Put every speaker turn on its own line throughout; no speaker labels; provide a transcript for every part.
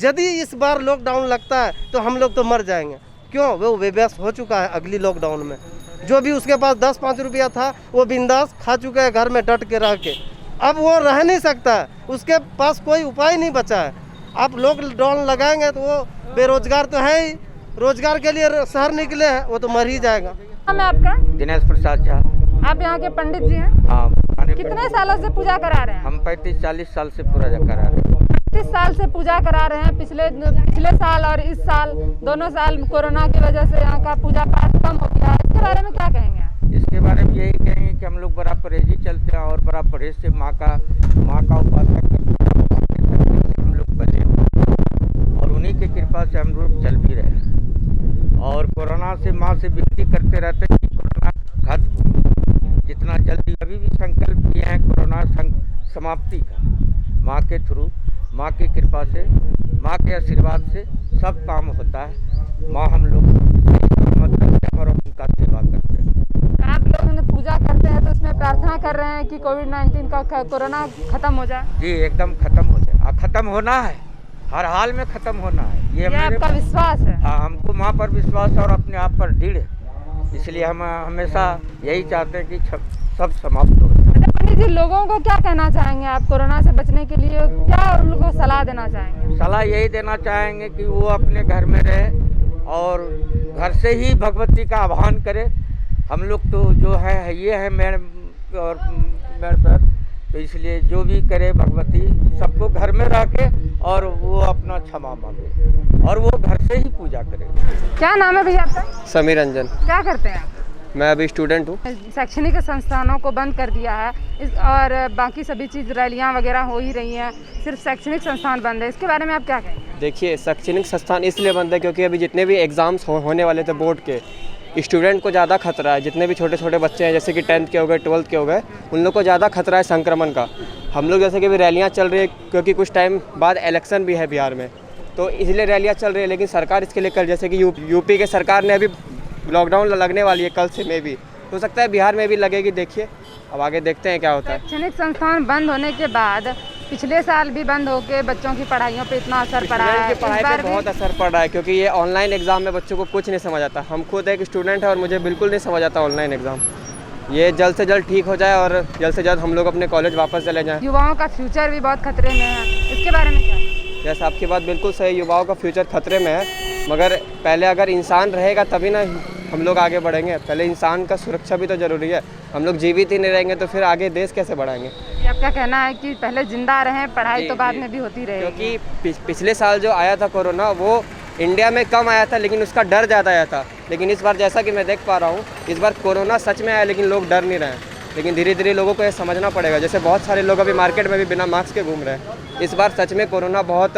यदि इस बार लॉकडाउन लगता है तो हम लोग तो मर जाएंगे। क्यों? वो बेबस हो चुका है अगली लॉकडाउन में। जो भी उसके पास 10-5 रुपया था वो बिंदास खा चुका है घर में डट के रह के। अब वो रह नहीं सकता है, उसके पास कोई उपाय नहीं बचा है। आप लॉकडाउन लगाएंगे तो वो बेरोजगार तो है ही, रोजगार के लिए शहर निकले हैं, वो तो मर ही जाएगा।
नाम है आपका?
दिनेश प्रसाद झा।
आप यहाँ के पंडित जी हैं?
हाँ।
कितने सालों से पूजा करा रहे हैं?
हम 35-40 साल से पूरा करा रहे हैं।
35 साल से पूजा करा रहे हैं। पिछले साल और इस साल दोनों साल कोरोना की वजह से यहाँ का पूजा पाठ कम हो गया है। इसके बारे में क्या कहेंगे?
इसके बारे में यही कहेंगे कि हम लोग बड़ा परहेजी चलते हैं और बड़ा परहेज से माँ का उपासना करते हैं। हम लोग बचे और उन्हीं की कृपा से हम लोग चल भी रहे हैं और कोरोना से माँ से विनती करते रहते हैं कि कोरोना खत्म जितना जल्दी। अभी भी संकल्प किए हैं कोरोना समाप्ति का, माँ के थ्रू, माँ की कृपा से, माँ के आशीर्वाद से सब काम होता है। माँ हम लोग मत करते हैं और उनका सेवा करते हैं।
आप लोग पूजा करते हैं तो उसमें प्रार्थना कर रहे हैं कि कोविड-19 का कोरोना खत्म हो जाए।
जी एकदम खत्म हो जाए। खत्म होना है, हर हाल में खत्म होना है। ये
आपका विश्वास है?
हाँ, हमको माँ पर विश्वास है और अपने आप पर दृढ़ है। इसलिए हम हमेशा यही चाहते हैं कि सब समाप्त हो जाए।
अच्छा पंडित जी, लोगों को क्या कहना चाहेंगे आप कोरोना से बचने के लिए? क्या उनको सलाह देना चाहेंगे?
सलाह यही देना चाहेंगे कि वो अपने घर में रहे और घर से ही भगवती का आह्वान करे। हम लोग तो जो है ये है मेड़ पर, तो इसलिए जो भी करे भगवती सबको घर में रह के और वो अपना क्षमा मांगे और वो घर से ही पूजा करे।
क्या नाम है भैया आपका?
समीर रंजन।
क्या करते हैं आप?
मैं अभी स्टूडेंट हूँ।
शैक्षणिक संस्थानों को बंद कर दिया है और बाकी सभी चीज़ रैलियाँ वगैरह हो ही रही हैं, सिर्फ शैक्षणिक संस्थान बंद है। इसके बारे में आप क्या कहेंगे?
देखिए, शैक्षणिक संस्थान इसलिए बंद है क्योंकि अभी जितने भी एग्ज़ाम्स होने वाले थे बोर्ड के, स्टूडेंट को ज़्यादा खतरा है। जितने भी छोटे छोटे बच्चे हैं जैसे कि 10th के हो गए, 12th के हो गए, उन लोग को ज़्यादा खतरा है संक्रमण का। हम लोग जैसे कि अभी रैलियाँ चल रही है क्योंकि कुछ टाइम बाद इलेक्शन भी है बिहार में, तो इसलिए रैलियाँ चल रही है। लेकिन सरकार इसके लिए कल जैसे कि यूपी के सरकार ने अभी लॉकडाउन लगने वाली है कल से, में भी हो सकता है बिहार में भी लगेगी। देखिए अब आगे देखते हैं क्या होता है।
शैक्षणिक संस्थान बंद होने के बाद पिछले साल भी बंद होके बच्चों की पढ़ाइयों पे इतना असर पड़ा है।
पढ़ाई पे बहुत असर पड़ रहा है क्योंकि ये ऑनलाइन एग्जाम में बच्चों को कुछ नहीं समझ आता। हम खुद एक स्टूडेंट है और मुझे बिल्कुल नहीं समझ आता ऑनलाइन एग्जाम। ये जल्द से जल्द ठीक हो जाए और जल्द से जल्द हम लोग अपने कॉलेज वापस चले जाएं।
युवाओं का फ्यूचर भी बहुत खतरे में है, इसके बारे में क्या?
जैसे आपकी बात बिल्कुल सही, युवाओं का फ्यूचर खतरे में है, मगर पहले अगर इंसान रहेगा तभी ना हम लोग आगे बढ़ेंगे। पहले इंसान का सुरक्षा भी तो ज़रूरी है। हम लोग जीवित ही नहीं रहेंगे तो फिर आगे देश कैसे बढ़ाएंगे?
आपका कहना है कि पहले जिंदा रहें, पढ़ाई तो बाद में भी होती रहेगी।
क्योंकि पिछले साल जो आया था कोरोना वो इंडिया में कम आया था लेकिन उसका डर ज़्यादा आया था। लेकिन इस बार जैसा कि मैं देख पा रहा हूँ, इस बार कोरोना सच में आया लेकिन लोग डर नहीं रहे हैं। लेकिन धीरे धीरे लोगों को ये समझना पड़ेगा। जैसे बहुत सारे लोग अभी मार्केट में भी बिना मास्क के घूम रहे हैं। इस बार सच में कोरोना बहुत,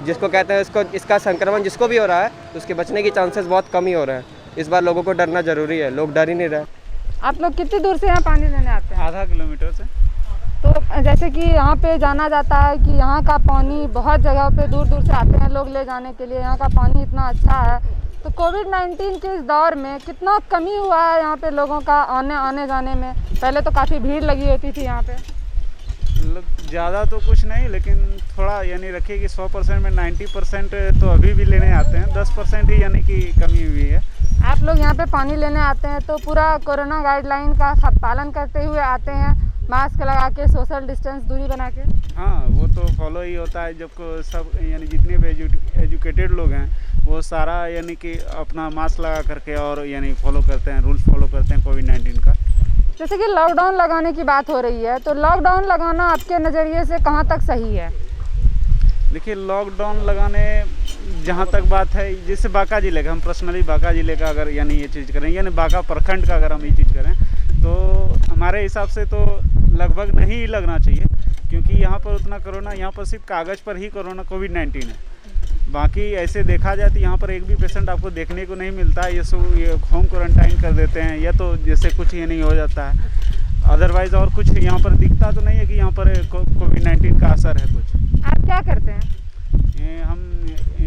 जिसको कहते हैं इसका संक्रमण जिसको भी हो रहा है तो उसके बचने की चांसेस बहुत कम ही हो रहे हैं। इस बार लोगों को डरना ज़रूरी है, लोग डर ही नहीं रहे।
आप लोग कितनी दूर से यहाँ पानी लेने आते हैं?
आधा किलोमीटर से।
तो जैसे कि यहाँ पे जाना जाता है कि यहाँ का पानी बहुत जगह पे दूर दूर से आते हैं लोग ले जाने के लिए, यहाँ का पानी इतना अच्छा है। तो कोविड-19 के इस दौर में कितना कमी हुआ है यहाँ पे लोगों का आने जाने में? पहले तो काफ़ी भीड़ लगी होती थी यहाँ पे।
ज़्यादा तो कुछ नहीं, लेकिन थोड़ा यानी रखिए कि 100% में 90% तो अभी भी लेने आते हैं, 10% ही यानी कि कमी हुई है।
आप लोग यहाँ पे पानी लेने आते हैं तो पूरा कोरोना गाइडलाइन का सब पालन करते हुए आते हैं, मास्क लगा के, सोशल डिस्टेंस दूरी बना के?
हाँ, वो तो फॉलो ही होता है। जब सब यानी जितने भी एजुकेटेड लोग हैं वो सारा यानी कि अपना मास्क लगा करके और यानी फॉलो करते हैं, रूल्स फॉलो करते हैं कोविड-19 का।
जैसे कि लॉकडाउन लगाने की बात हो रही है, तो लॉकडाउन लगाना आपके नज़रिए से कहाँ तक सही है?
देखिए, लॉकडाउन लगाने जहाँ तक बात है, जैसे बांका जिले का, हम पर्सनली बांका जिले का अगर यानी ये चीज़ करें, यानी बांका प्रखंड का अगर हम ये चीज़ करें तो हमारे हिसाब से तो लगभग नहीं लगना चाहिए, क्योंकि यहाँ पर उतना कोरोना, यहाँ पर सिर्फ कागज़ पर ही कोरोना कोविड-19 है। बाकी ऐसे देखा जाए तो यहाँ पर एक भी पेशेंट आपको देखने को नहीं मिलता है। ये होम क्वारंटाइन कर देते हैं या तो जैसे कुछ ये नहीं हो जाता है, अदरवाइज़ और कुछ यहाँ पर दिखता तो नहीं है कि यहाँ पर कोविड-19 का असर है कुछ।
आप क्या करते हैं?
हम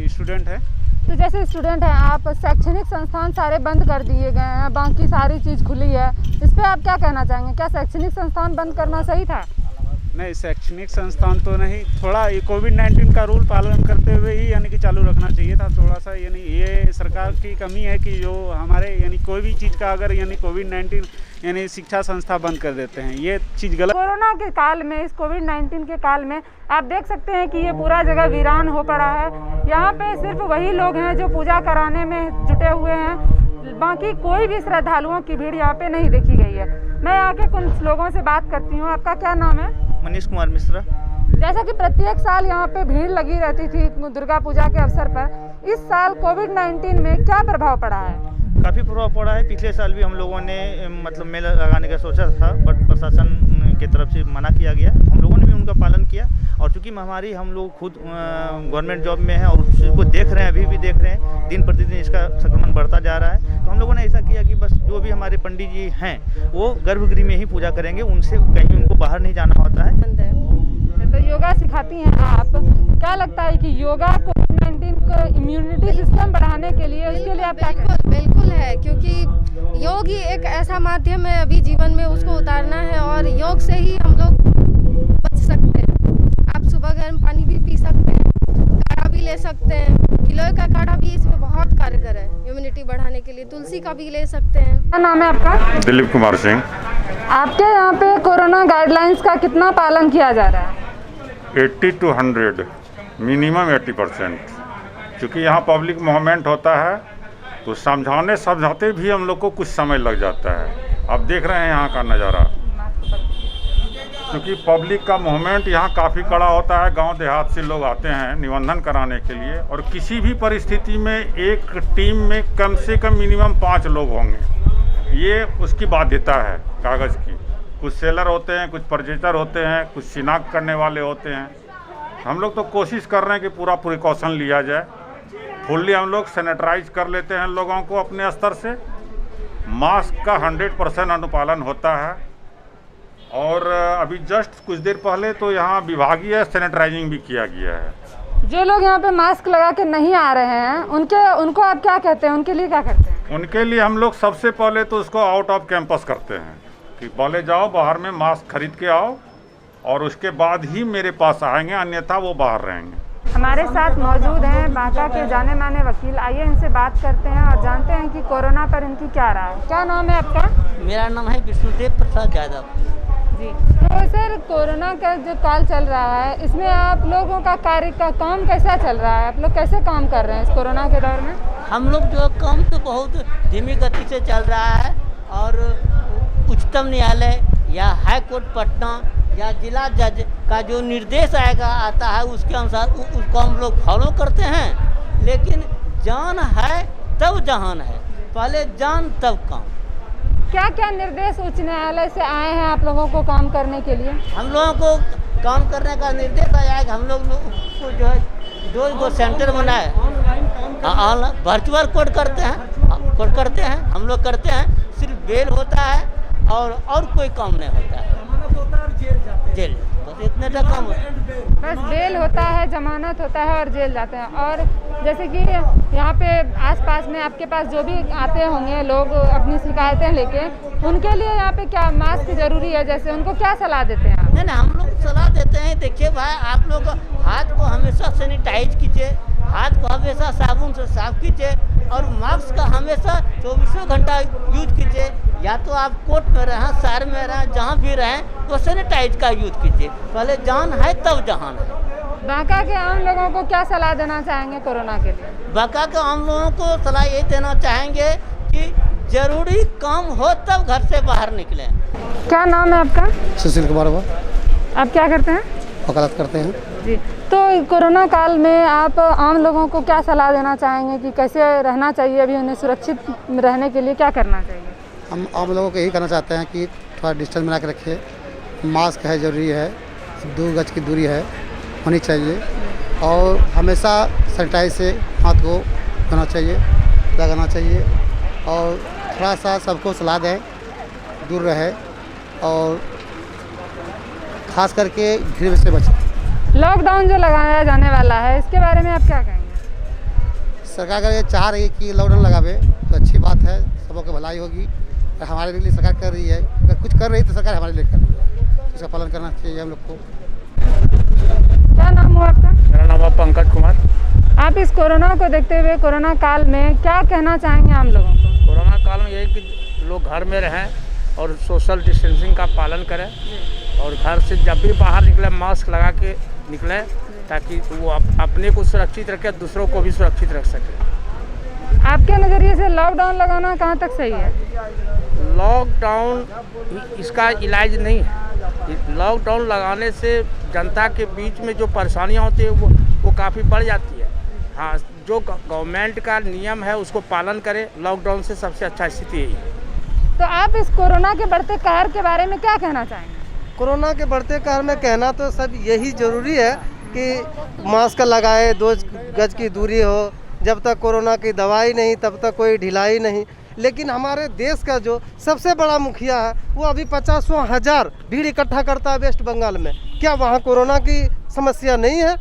स्टूडेंट हैं।
तो जैसे स्टूडेंट हैं आप, शैक्षणिक संस्थान सारे बंद कर दिए गए हैं, बाकी सारी चीज़ खुली है, इस पर आप क्या कहना चाहेंगे? क्या शैक्षणिक संस्थान बंद करना सही था?
नहीं, शैक्षणिक संस्थान तो नहीं, थोड़ा ये कोविड-19 का रूल पालन करते हुए ही यानी कि चालू रखना चाहिए था थोड़ा सा। यानी ये सरकार की कमी है कि जो हमारे यानी कोई भी चीज़ का अगर यानी कोविड-19 यानी शिक्षा संस्था बंद कर देते हैं, ये चीज़ गलत।
कोरोना के काल में, इस कोविड-19 के काल में आप देख सकते हैं कि ये पूरा जगह वीरान हो पड़ा है। यहाँ पे सिर्फ वही लोग हैं जो पूजा कराने में जुटे हुए हैं, बाकी कोई भी श्रद्धालुओं की भीड़ यहाँ पे नहीं देखी गई है। मैं आके कुछ लोगों से बात करती हूँ। आपका क्या नाम है?
मनीष कुमार मिश्रा।
जैसा कि प्रत्येक साल यहाँ पे भीड़ लगी रहती थी दुर्गा पूजा के अवसर पर, इस साल कोविड-19 में क्या प्रभाव पड़ा है?
काफ़ी प्रभाव पड़ा है। पिछले साल भी हम लोगों ने मतलब मेला लगाने का सोचा था, बट प्रशासन की तरफ से मना किया गया। हम लोगों ने भी उनका पालन किया, और चूँकि महामारी हम लोग खुद गवर्नमेंट जॉब में हैं और उसको देख रहे हैं, अभी भी देख रहे हैं, दिन प्रतिदिन इसका संक्रमण बढ़ता जा रहा है। तो हम लोगों ने ऐसा किया कि बस जो भी हमारे पंडित जी हैं वो गर्भगृह में ही पूजा करेंगे, उनसे कहीं उनको बाहर नहीं जाना होता है।
तो योगा सिखाती हैं आप, क्या लगता है कि योगा कोविड-19 को इम्यूनिटी सिस्टम बढ़ाने के लिए, उसके लिए आप क्या करें?
बिल्कुल है, क्योंकि योग ही एक ऐसा माध्यम है अभी जीवन में, उसको उतारना है और योग से ही हम लोग बच सकते हैं। आप सुबह गर्म पानी भी पी सकते हैं, काढ़ा भी ले सकते हैं, गिलोय का काढ़ा भी इसमें बहुत कारगर है इम्यूनिटी बढ़ाने के लिए। तुलसी का भी ले सकते हैं।
क्या नाम है आपका?
दिलीप कुमार सिंह।
आपके यहाँ पे कोरोना गाइडलाइंस का कितना पालन किया जा रहा है?
80 to 100, मिनिमम 80%। क्योंकि यहाँ पब्लिक मूवमेंट होता है तो समझाते भी हम लोग को कुछ समय लग जाता है। आप देख रहे हैं यहाँ का नज़ारा, क्योंकि पब्लिक का मूवमेंट यहाँ काफ़ी कड़ा होता है। गांव देहात से लोग आते हैं निबंधन कराने के लिए, और किसी भी परिस्थिति में एक टीम में कम से कम मिनिमम 5 लोग होंगे। ये उसकी बाध्यता है कागज़ की। कुछ सेलर होते हैं, कुछ परचेजर होते हैं, कुछ शिनाख्त करने वाले होते हैं। हम लोग तो कोशिश कर रहे हैं कि पूरा प्रिकॉशन लिया जाए। फुल्ली हम लोग सैनिटाइज कर लेते हैं लोगों को अपने स्तर से। मास्क का 100% अनुपालन होता है, और अभी जस्ट कुछ देर पहले तो यहाँ विभागीय सैनिटाइजिंग भी किया गया है।
जो लोग यहाँ पे मास्क लगा के नहीं आ रहे हैं, उनको आप क्या कहते हैं? उनके लिए क्या करते हैं?
उनके लिए हम लोग सबसे पहले तो उसको आउट ऑफ कैंपस करते हैं कि पहले जाओ बाहर में मास्क खरीद के आओ, और उसके बाद ही मेरे पास आएंगे, अन्यथा वो बाहर रहेंगे।
हमारे साथ मौजूद हैं बांका के जाने माने वकील। आइए इनसे बात करते हैं और जानते हैं कि कोरोना पर इनकी क्या राय है। क्या नाम है आपका?
मेरा नाम है विष्णुदेव प्रसाद यादव
जी। तो सर, कोरोना का जो काल चल रहा है, इसमें आप लोगों का कार्य का काम कैसा चल रहा है? आप लोग कैसे काम कर रहे हैं इस कोरोना के दौर में?
हम लोग जो काम तो बहुत धीमी गति से चल रहा है, और उच्चतम न्यायालय या हाई कोर्ट पटना या जिला जज का जो निर्देश आता है उसके अनुसार उसको हम लोग फॉलो करते हैं। लेकिन जान है तब जहान है, पहले जान तब काम।
क्या क्या निर्देश उच्च न्यायालय से आए हैं आप लोगों को काम करने के लिए?
हम लोगों को काम करने का निर्देश आया है कि हम लोग को जो है 2 सेंटर बनाए, ऑनलाइन वर्चुअल कोर्ट करते हैं, हम लोग करते हैं। सिर्फ बेल होता है और कोई काम नहीं होता है। जेल, बस इतने का काम होता है।
बस बेल होता है, जमानत होता है और जेल जाते हैं। और जैसे कि यहाँ पे आसपास में आपके पास जो भी आते होंगे लोग अपनी शिकायतें लेके, उनके लिए यहाँ पे क्या मास्क जरूरी है? जैसे उनको क्या सलाह देते हैं आप?
नहीं, हम लोग सलाह देते हैं, देखिए भाई, आप लोग हाथ को हमेशा सैनिटाइज कीजिए, हाथ को हमेशा साबुन से साफ कीजिए, और मास्क का हमेशा 24 घंटा यूज कीजिए। या तो आप कोर्ट में रहें, शहर में रहें, जहाँ भी रहें, तो सैनिटाइज का यूज कीजिए। पहले जान है तब जहान है।
बांका के आम लोगों को क्या सलाह देना चाहेंगे कोरोना के लिए?
बांका के आम लोगों को सलाह ये देना चाहेंगे कि जरूरी काम हो तब घर से बाहर निकलें।
क्या नाम है आपका?
सुशील कुमार।
आप क्या करते हैं?
वकालत करते हैं
जी। तो कोरोना काल में आप आम लोगों को क्या सलाह देना चाहेंगे कि कैसे रहना चाहिए? अभी उन्हें सुरक्षित रहने के लिए क्या करना चाहिए?
हम आम लोगों को यही करना चाहते हैं कि थोड़ा डिस्टेंस बना के रखिए, मास्क है ज़रूरी है, 2 गज की दूरी है होनी चाहिए, और हमेशा सैनिटाइज से हाथ को धोना चाहिए, लगाना चाहिए, और थोड़ा सा सबको सलाह दें दूर रहे, और ख़ास करके भीड़ से बचें।
लॉकडाउन जो लगाया जाने वाला है, इसके बारे में आप क्या कहेंगे?
सरकार अगर ये चाह रही है कि लॉकडाउन लगावे तो अच्छी बात है, सबों की भलाई होगी। और हमारे लिए सरकार कर रही है, अगर कुछ कर रही है तो सरकार हमारे लिए कर रही है। उसका पालन करना चाहिए हम लोग को।
क्या नाम हुआ आपका?
मेरा नाम है पंकज कुमार।
आप इस कोरोना को देखते हुए कोरोना काल में क्या कहना चाहेंगे आम लोगों को?
कोरोना काल में यही कि लोग घर में रहें और सोशल डिस्टेंसिंग का पालन करें और घर से जब भी बाहर निकले मास्क लगा के निकलें ताकि वो अपने को सुरक्षित रखे, दूसरों को भी सुरक्षित रख सके।
आपके नज़रिए से लॉकडाउन लगाना कहाँ तक सही है?
लॉकडाउन इसका इलाज नहीं है। लॉकडाउन लगाने से जनता के बीच में जो परेशानियां होती है वो काफ़ी बढ़ जाती है। हाँ, जो गवर्नमेंट का नियम है उसको पालन करें। लॉकडाउन से सबसे अच्छा स्थिति यही है।
तो आप इस कोरोना के बढ़ते कहर के बारे में क्या कहना चाहेंगे?
कोरोना के बढ़ते कहर में कहना तो सब यही ज़रूरी है कि मास्क लगाए, 2 गज की दूरी हो। जब तक कोरोना की दवाई नहीं तब तक कोई ढिलाई नहीं। लेकिन हमारे देश का जो सबसे बड़ा मुखिया है वो अभी 50,000 भीड़ इकट्ठा करता है वेस्ट बंगाल में। क्या वहाँ कोरोना की समस्या नहीं है?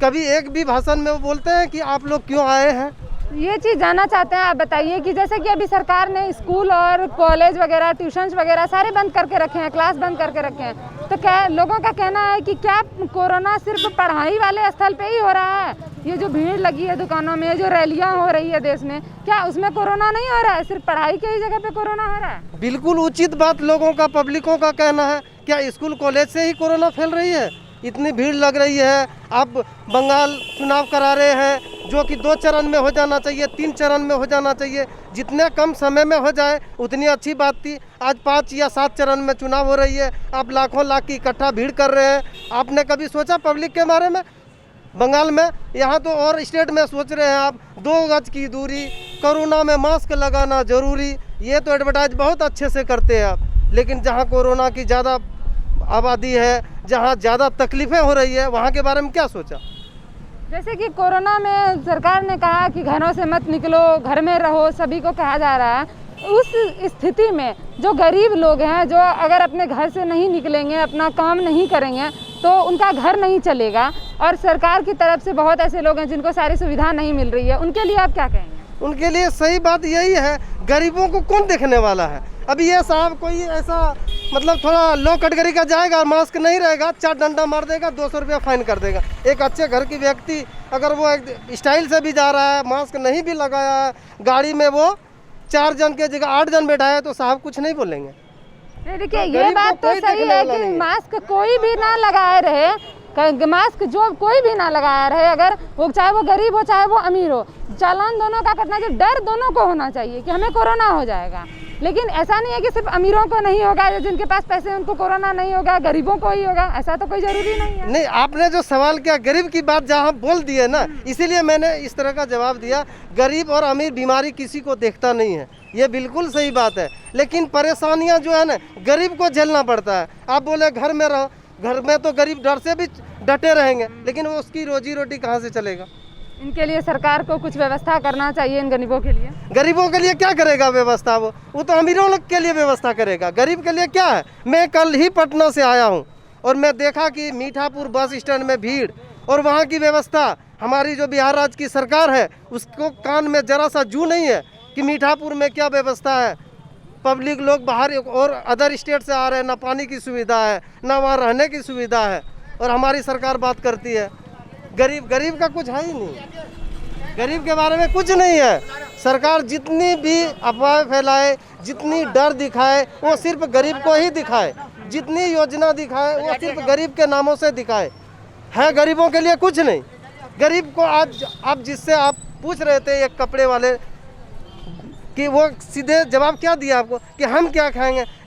कभी एक भी भाषण में वो बोलते हैं कि आप लोग क्यों आए हैं?
ये चीज़ जानना चाहते हैं। आप बताइए कि जैसे कि अभी सरकार ने स्कूल और कॉलेज वगैरह, ट्यूशन्स वगैरह सारे बंद करके रखे हैं, क्लास बंद करके रखे हैं, तो क्या लोगों का कहना है कि क्या कोरोना सिर्फ पढ़ाई वाले स्थल पे ही हो रहा है? ये जो भीड़ लगी है दुकानों में, जो रैलियां हो रही है देश में, क्या उसमें कोरोना नहीं हो रहा है? सिर्फ पढ़ाई के ही जगह पे कोरोना हो रहा है?
बिल्कुल उचित बात लोगों का, पब्लिकों का कहना है। क्या स्कूल कॉलेज से ही कोरोना फैल रही है? इतनी भीड़ लग रही है। अब बंगाल चुनाव करा रहे हैं जो कि 2 चरण में हो जाना चाहिए, 3 चरण में हो जाना चाहिए। जितने कम समय में हो जाए उतनी अच्छी बात थी। आज 5 या 7 चरण में चुनाव हो रही है। आप लाखों लाख की इकट्ठा भीड़ कर रहे हैं। आपने कभी सोचा पब्लिक के बारे में? बंगाल में, यहाँ तो और स्टेट में सोच रहे हैं आप 2 गज की दूरी, कोरोना में मास्क लगाना जरूरी। ये तो एडवर्टाइज बहुत अच्छे से करते हैं आप। लेकिन जहाँ कोरोना की ज़्यादा आबादी है, जहाँ ज़्यादा तकलीफ़ें हो रही है, वहाँ के बारे में क्या सोचा?
जैसे कि कोरोना में सरकार ने कहा कि घरों से मत निकलो, घर में रहो, सभी को कहा जा रहा है। उस स्थिति में जो गरीब लोग हैं, जो अगर अपने घर से नहीं निकलेंगे, अपना काम नहीं करेंगे, तो उनका घर नहीं चलेगा। और सरकार की तरफ से बहुत ऐसे लोग हैं जिनको सारी सुविधा नहीं मिल रही है, उनके लिए आप क्या कहेंगे?
उनके लिए सही बात यही है, गरीबों को कौन देखने वाला है? अभी ये साहब कोई ऐसा मतलब थोड़ा लो कैटेगरी का जाएगा, मास्क नहीं रहेगा, 4 डंडा मार देगा, 200 रुपया फाइन कर देगा। एक अच्छे घर की व्यक्ति अगर वो एक स्टाइल से भी जा रहा है, मास्क नहीं भी लगाया है, गाड़ी में वो 4 जन के जगह 8 जन बैठा है, तो साहब कुछ नहीं बोलेंगे।
देखिए, ये बात तो सही है कि मास्क कोई भी ना लगाए रहे, मास्क जो कोई भी ना लगाया रहे, अगर वो चाहे वो गरीब हो चाहे वो अमीर हो, चालान दोनों का कटना चाहिए। डर दोनों को होना चाहिए कि हमें कोरोना हो जाएगा। लेकिन ऐसा नहीं है कि सिर्फ अमीरों को नहीं होगा, जिनके पास पैसे उनको कोरोना नहीं होगा, गरीबों को ही होगा, ऐसा तो कोई जरूरी नहीं है।
नहीं, आपने जो सवाल किया गरीब की बात जहाँ बोल दी है ना, इसीलिए मैंने इस तरह का जवाब दिया। गरीब और अमीर बीमारी किसी को देखता नहीं है, ये बिल्कुल सही बात है। लेकिन परेशानियाँ जो है ना, गरीब को झेलना पड़ता है। आप बोले घर में रहो, घर में तो गरीब डर से भी डटे रहेंगे, लेकिन वो उसकी रोजी रोटी कहाँ से चलेगा?
इनके लिए सरकार को कुछ व्यवस्था करना चाहिए इन गरीबों के लिए।
गरीबों के लिए क्या करेगा व्यवस्था? वो तो अमीरों लोग के लिए व्यवस्था करेगा। गरीब के लिए क्या है? मैं कल ही पटना से आया हूँ और मैं देखा कि मीठापुर बस स्टैंड में भीड़, और वहाँ की व्यवस्था हमारी जो बिहार राज्य की सरकार है उसको कान में जरा सा जू नहीं है कि मीठापुर में क्या व्यवस्था है। पब्लिक लोग बाहर और अदर स्टेट से आ रहे हैं, ना पानी की सुविधा है, ना वहाँ रहने की सुविधा है, और हमारी सरकार बात करती है। गरीब का कुछ है ही नहीं, गरीब के बारे में कुछ नहीं है। सरकार जितनी भी अफवाह फैलाए, जितनी डर दिखाए, वो सिर्फ गरीब को ही दिखाए। जितनी योजना दिखाए वो सिर्फ गरीब के नामों से दिखाए, है गरीबों के लिए कुछ नहीं। गरीब को आज आप जिससे आप पूछ रहे थे एक कपड़े वाले कि वो सीधे जवाब क्या दिया आपको कि हम क्या खाएंगे?